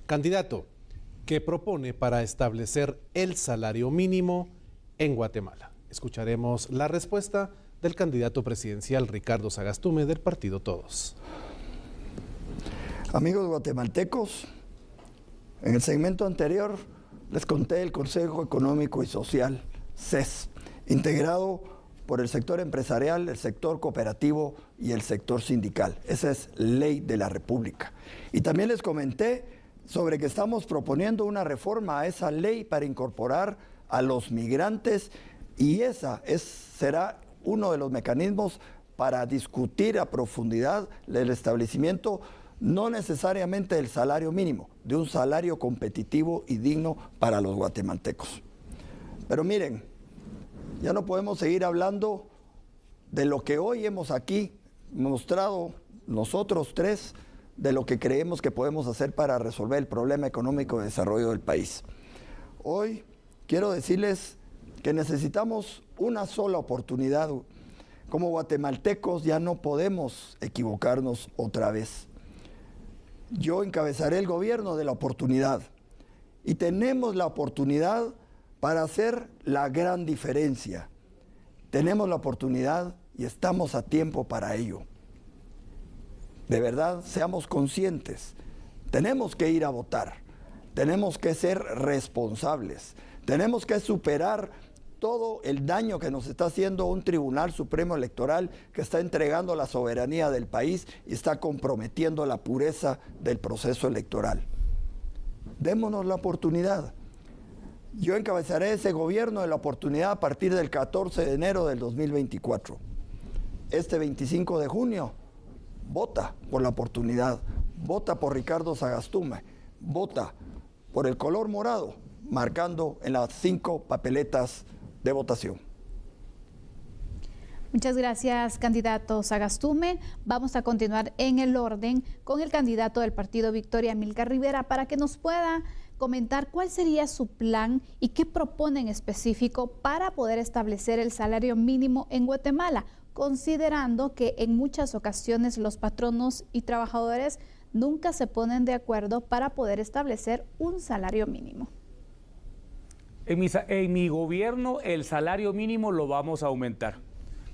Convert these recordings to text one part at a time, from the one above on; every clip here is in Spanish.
Candidato, ¿qué propone para establecer el salario mínimo en Guatemala? Escucharemos la respuesta del candidato presidencial Ricardo Sagastume del partido Todos. Amigos guatemaltecos, en el segmento anterior les conté el Consejo Económico y Social, CES, integrado por el sector empresarial, el sector cooperativo y el sector sindical. Esa es ley de la República. Y también les comenté sobre que estamos proponiendo una reforma a esa ley para incorporar a los migrantes, y será uno de los mecanismos para discutir a profundidad el establecimiento no necesariamente del salario mínimo, de un salario competitivo y digno para los guatemaltecos. Pero miren, ya no podemos seguir hablando de lo que hoy hemos aquí mostrado nosotros tres, de lo que creemos que podemos hacer para resolver el problema económico de desarrollo del país. Hoy quiero decirles que necesitamos una sola oportunidad. Como guatemaltecos ya no podemos equivocarnos otra vez. Yo encabezaré el gobierno de la oportunidad y tenemos la oportunidad para hacer la gran diferencia. Tenemos la oportunidad y estamos a tiempo para ello. De verdad, seamos conscientes. Tenemos que ir a votar. Tenemos que ser responsables. Tenemos que superar todo el daño que nos está haciendo un Tribunal Supremo Electoral que está entregando la soberanía del país y está comprometiendo la pureza del proceso electoral. Démonos la oportunidad. Yo encabezaré ese gobierno de la oportunidad a partir del 14 de enero del 2024. Este 25 de junio, vota por la oportunidad, vota por Ricardo Sagastume, vota por el color morado, marcando en las 5 papeletas de votación. Muchas gracias, candidato Sagastume. Vamos a continuar en el orden con el candidato del partido Victoria, Amílcar Rivera, para que nos pueda comentar cuál sería su plan y qué propone en específico para poder establecer el salario mínimo en Guatemala, considerando que en muchas ocasiones los patronos y trabajadores nunca se ponen de acuerdo para poder establecer un salario mínimo. En mi gobierno el salario mínimo lo vamos a aumentar.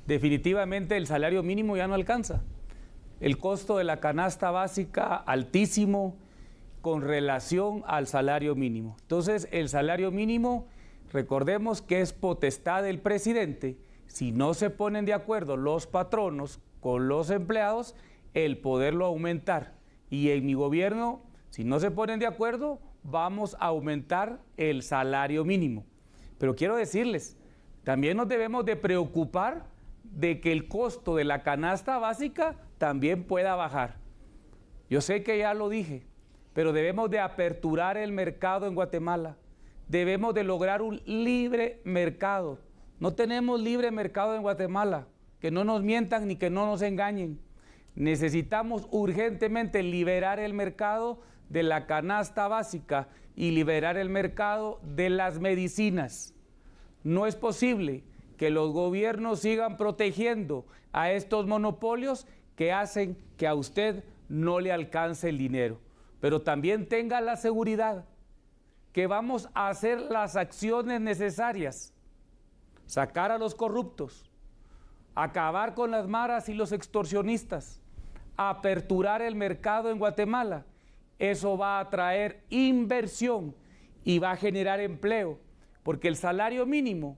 Definitivamente el salario mínimo ya no alcanza. El costo de la canasta básica altísimo con relación al salario mínimo. Entonces el salario mínimo, recordemos que es potestad del presidente. Si no se ponen de acuerdo los patronos con los empleados, el poderlo aumentar. Y en mi gobierno, si no se ponen de acuerdo, vamos a aumentar el salario mínimo. Pero quiero decirles, también nos debemos de preocupar de que el costo de la canasta básica también pueda bajar. Yo sé que ya lo dije, pero debemos de aperturar el mercado en Guatemala. Debemos de lograr un libre mercado. No tenemos libre mercado en Guatemala, que no nos mientan ni que no nos engañen. Necesitamos urgentemente liberar el mercado de la canasta básica y liberar el mercado de las medicinas. No es posible que los gobiernos sigan protegiendo a estos monopolios que hacen que a usted no le alcance el dinero. Pero también tenga la seguridad que vamos a hacer las acciones necesarias, sacar a los corruptos, acabar con las maras y los extorsionistas, aperturar el mercado en Guatemala. Eso va a traer inversión y va a generar empleo, porque el salario mínimo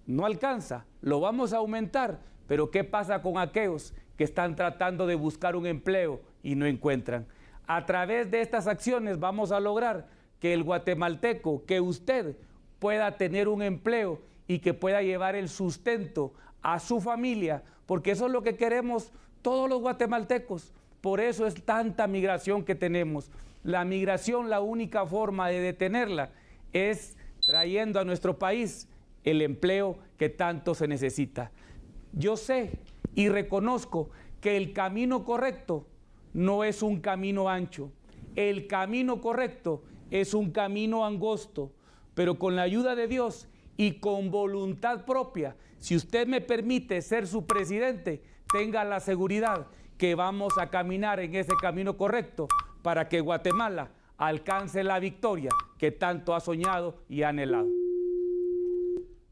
no alcanza, lo vamos a aumentar, pero ¿qué pasa con aquellos que están tratando de buscar un empleo y no encuentran? A través de estas acciones vamos a lograr que el guatemalteco, que usted pueda tener un empleo y que pueda llevar el sustento a su familia, porque eso es lo que queremos todos los guatemaltecos. Por eso es tanta migración que tenemos. La migración, la única forma de detenerla es trayendo a nuestro país el empleo que tanto se necesita. Yo sé y reconozco que el camino correcto no es un camino ancho. El camino correcto es un camino angosto, pero con la ayuda de Dios y con voluntad propia, si usted me permite ser su presidente, tenga la seguridad que vamos a caminar en ese camino correcto para que Guatemala alcance la victoria que tanto ha soñado y ha anhelado.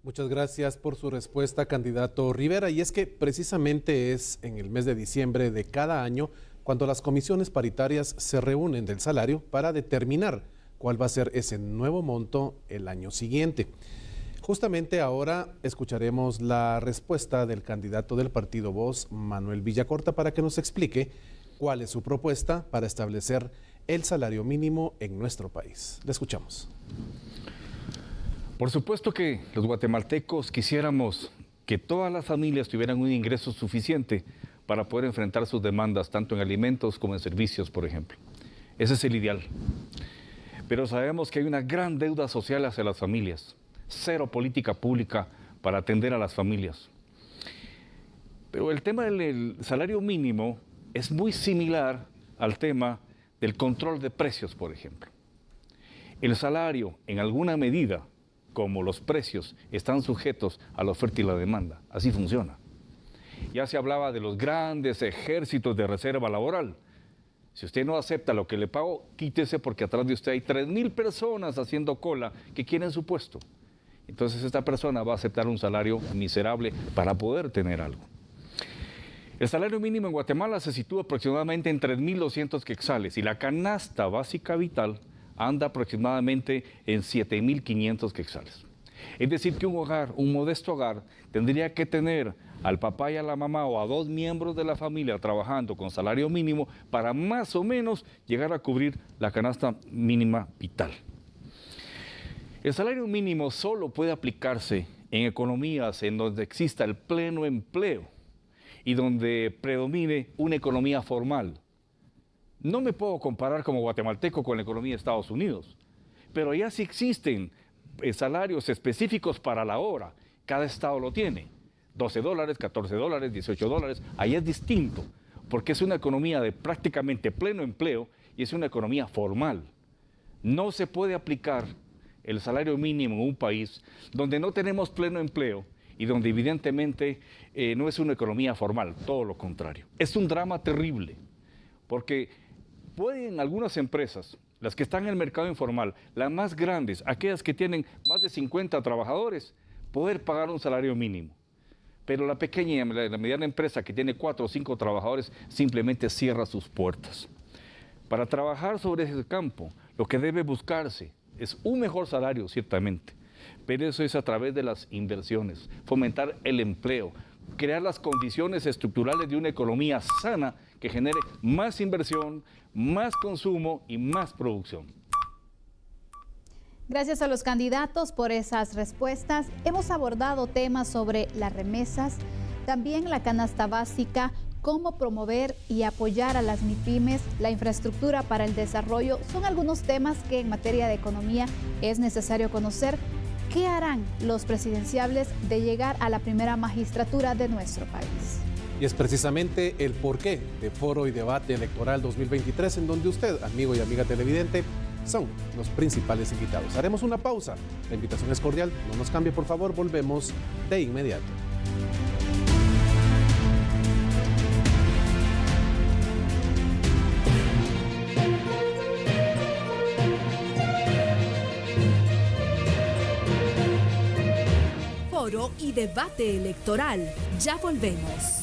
Muchas gracias por su respuesta, candidato Rivera. Y es que precisamente es en el mes de diciembre de cada año cuando las comisiones paritarias se reúnen del salario para determinar cuál va a ser ese nuevo monto el año siguiente. Justamente ahora escucharemos la respuesta del candidato del partido Voz, Manuel Villacorta, para que nos explique cuál es su propuesta para establecer el salario mínimo en nuestro país. Le escuchamos. Por supuesto que los guatemaltecos quisiéramos que todas las familias tuvieran un ingreso suficiente para poder enfrentar sus demandas, tanto en alimentos como en servicios, por ejemplo. Ese es el ideal. Pero sabemos que hay una gran deuda social hacia las familias. Cero política pública para atender a las familias. Pero el tema del salario mínimo es muy similar al tema del control de precios, por ejemplo. El salario, en alguna medida, como los precios están sujetos a la oferta y la demanda. Así funciona. Ya se hablaba de los grandes ejércitos de reserva laboral. Si usted no acepta lo que le pago, quítese porque atrás de usted hay 3.000 personas haciendo cola que quieren su puesto. Entonces esta persona va a aceptar un salario miserable para poder tener algo. El salario mínimo en Guatemala se sitúa aproximadamente en 3.200 quetzales y la canasta básica vital anda aproximadamente en 7.500 quetzales. Es decir, que un hogar, un modesto hogar, tendría que tener al papá y a la mamá o a 2 miembros de la familia trabajando con salario mínimo para más o menos llegar a cubrir la canasta mínima vital. El salario mínimo solo puede aplicarse en economías en donde exista el pleno empleo y donde predomine una economía formal. No me puedo comparar como guatemalteco con la economía de Estados Unidos, pero ya sí existen salarios específicos para la hora. Cada estado lo tiene. $12, $14, $18. Ahí es distinto, porque es una economía de prácticamente pleno empleo y es una economía formal. No se puede aplicar el salario mínimo en un país donde no tenemos pleno empleo y donde evidentemente no es una economía formal, todo lo contrario. Es un drama terrible, porque pueden algunas empresas, las que están en el mercado informal, las más grandes, aquellas que tienen más de 50 trabajadores, poder pagar un salario mínimo. Pero la pequeña y la mediana empresa que tiene 4 o 5 trabajadores simplemente cierra sus puertas. Para trabajar sobre ese campo, lo que debe buscarse es un mejor salario, ciertamente, pero eso es a través de las inversiones, fomentar el empleo, crear las condiciones estructurales de una economía sana que genere más inversión, más consumo y más producción. Gracias a los candidatos por esas respuestas. Hemos abordado temas sobre las remesas, también la canasta básica, cómo promover y apoyar a las MIPYMES, la infraestructura para el desarrollo. Son algunos temas que en materia de economía es necesario conocer. ¿Qué harán los presidenciables de llegar a la primera magistratura de nuestro país? Y es precisamente el porqué de Foro y Debate Electoral 2023, en donde usted, amigo y amiga televidente, son los principales invitados. Haremos una pausa. La invitación es cordial. No nos cambie, por favor. Volvemos de inmediato. Foro y Debate Electoral. Ya volvemos.